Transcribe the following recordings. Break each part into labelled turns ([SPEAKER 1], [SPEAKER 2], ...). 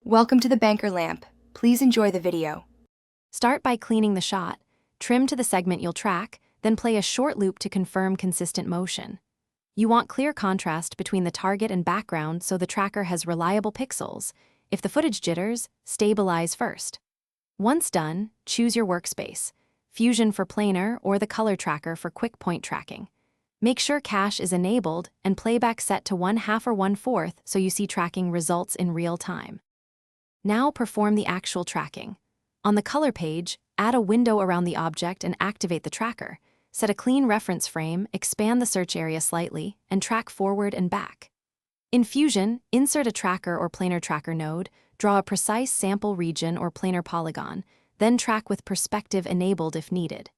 [SPEAKER 1] Welcome to the banker lamp. Please enjoy the video.
[SPEAKER 2] Start by cleaning the shot, trim to the segment you'll track, then play a short loop to confirm consistent motion. You want clear contrast between the target and background so the tracker has reliable pixels. If the footage jitters, stabilize first. Once done, choose your workspace, Fusion for planar or the color tracker for quick point tracking. Make sure cache is enabled and playback set to 1/2 or 1/4 so you see tracking results in real time. Now perform the actual tracking. On the color page, add a window around the object and activate the tracker. Set a clean reference frame, expand the search area slightly, and track forward and back. In Fusion, insert a tracker or planar tracker node, draw a precise sample region or planar polygon, then track with perspective enabled if needed.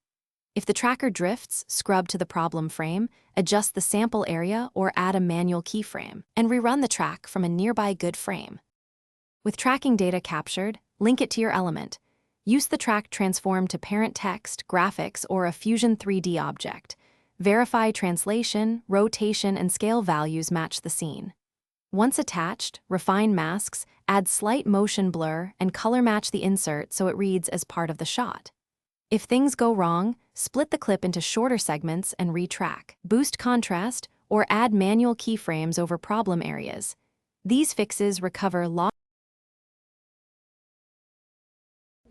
[SPEAKER 2] If the tracker drifts, scrub to the problem frame, adjust the sample area or add a manual keyframe, and rerun the track from a nearby good frame. With tracking data captured, link it to your element. Use the track transform to parent text, graphics, or a Fusion 3D object. Verify translation, rotation, and scale values match the scene. Once attached, refine masks, add slight motion blur, and color match the insert so it reads as part of the shot. If things go wrong, split the clip into shorter segments and retrack. Boost contrast, or add manual keyframes over problem areas. These fixes recover lost.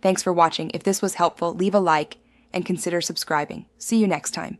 [SPEAKER 1] Thanks for watching. If this was helpful, leave a like and consider subscribing. See you next time.